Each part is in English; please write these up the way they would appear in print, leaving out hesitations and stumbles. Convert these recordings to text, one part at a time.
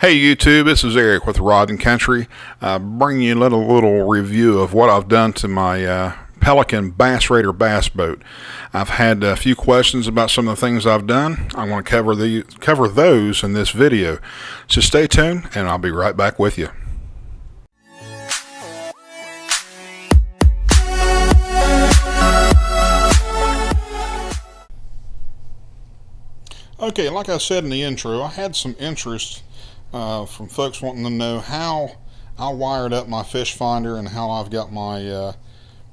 Hey YouTube, this is Eric with Rod and Country, bringing you a little review of what I've done to my Pelican Bass Raider bass boat. I've had a few questions about some of the things I've done. I want to cover those in this video. So stay tuned and I'll be right back with you. Okay, like I said in the intro, I had some interest from folks wanting to know how I wired up my fish finder and how I've got my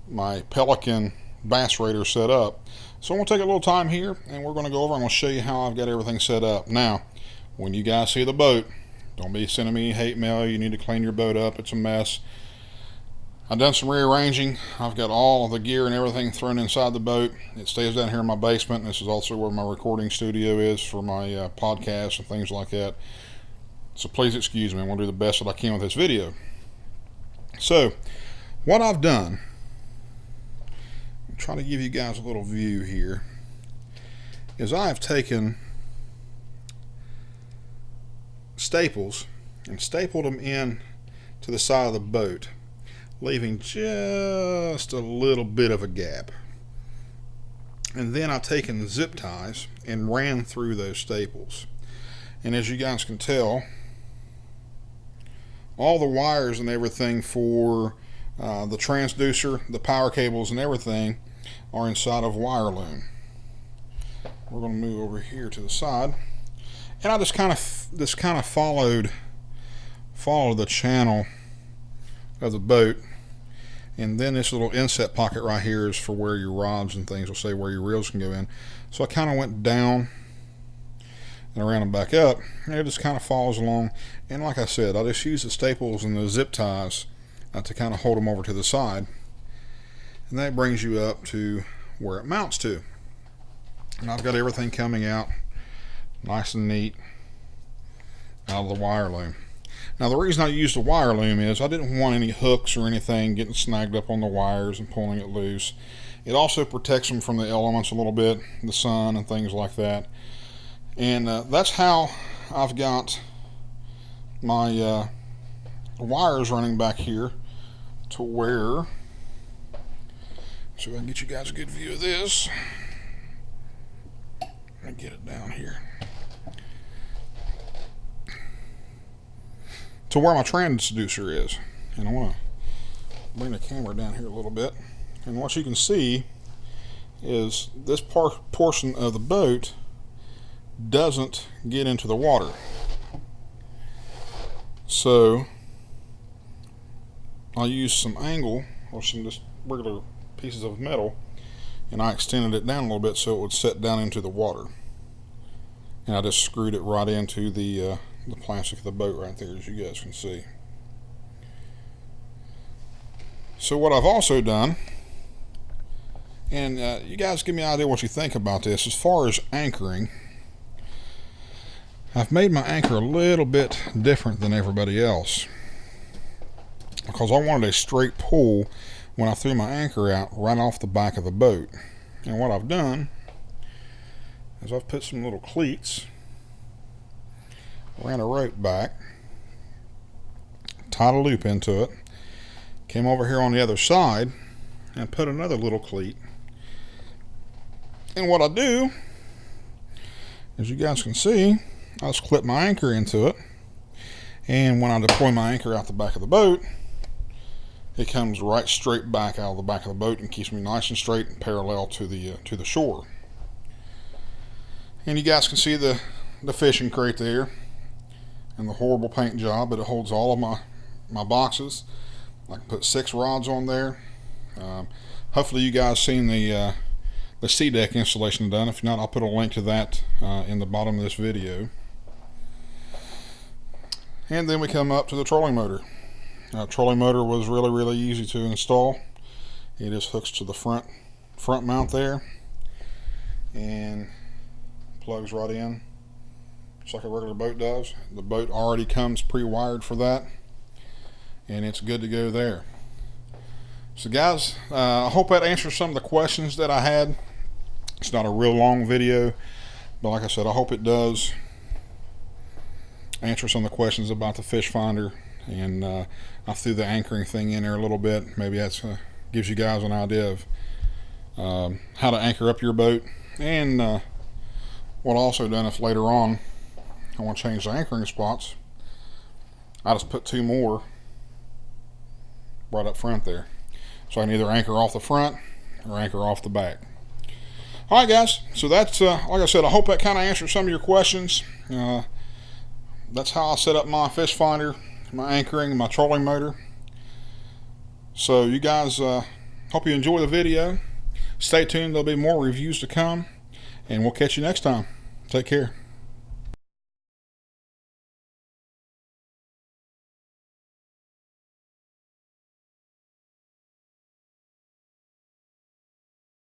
my Pelican Bass Raider set up. So I'm going to take a little time here and we're going to go over and I'm going to show you how I've got everything set up. Now, when you guys see the boat, don't be sending me hate mail. You need to clean your boat up. It's a mess. I've done some rearranging. I've got all of the gear and everything thrown inside the boat. It stays down here in my basement. This is also where my recording studio is for my podcasts and things like that. So please excuse me. I'm going to do the best that I can with this video. So what I've done, I'm trying to give you guys a little view here, is I've taken staples and stapled them in to the side of the boat, leaving just a little bit of a gap. And then I've taken zip ties and ran through those staples. And as you guys can tell, all the wires and everything for the transducer, the power cables and everything are inside of wire loom. We're going to move over here to the side, and I just kind of followed the channel of the boat. And then this little inset pocket right here is for where your rods and things will say where your reels can go in. So I kind of went down and around and back up, and it just kind of follows along. And like I said, I just use the staples and the zip ties to kind of hold them over to the side, and that brings you up to where it mounts to. And I've got everything coming out nice and neat out of the wire loom. Now the reason I used the wire loom is I didn't want any hooks or anything getting snagged up on the wires and pulling it loose. It also protects them from the elements a little bit, the sun and things like that. And that's how I've got my wires running back here to where, so I can get you guys a good view of this. Let me get it down here to where my transducer is. And I want to bring the camera down here a little bit, and what you can see is this portion of the boat doesn't get into the water. So I used some angle or some just regular pieces of metal, and I extended it down a little bit so it would set down into the water, and I just screwed it right into the plastic of the boat right there, as you guys can see. So what I've also done, and you guys give me an idea what you think about this, as far as anchoring, I've made my anchor a little bit different than everybody else, because I wanted a straight pull when I threw my anchor out right off the back of the boat. And what I've done is I've put some little cleats, ran a rope back, tied a loop into it, came over here on the other side and put another little cleat. And what I do, as you guys can see, I just clip my anchor into it, and when I deploy my anchor out the back of the boat, it comes right straight back out of the back of the boat and keeps me nice and straight and parallel to the shore. And you guys can see the fishing crate there and the horrible paint job, but it holds all of my boxes. I can put 6 rods on there. Hopefully you guys seen the sea deck installation done. If not, I'll put a link to that in the bottom of this video. And then we come up to the trolling motor. Trolling motor was really easy to install. It just hooks to the front mount there and plugs right in, just like a regular boat does. The boat already comes pre-wired for that, and it's good to go there. So guys, I hope that answers some of the questions that I had. It's not a real long video, but like I said, I hope it does. answer some of the questions about the fish finder, and I threw the anchoring thing in there a little bit. Maybe that's gives you guys an idea of how to anchor up your boat. And what I also done, if later on I want to change the anchoring spots, I just put 2 more right up front there, so I can either anchor off the front or anchor off the back. Alright guys, so that's like I said, I hope that kind of answered some of your questions. That's how I set up my fish finder, my anchoring, my trolling motor. So you guys, hope you enjoy the video. Stay tuned, there'll be more reviews to come, and we'll catch you next time. Take care.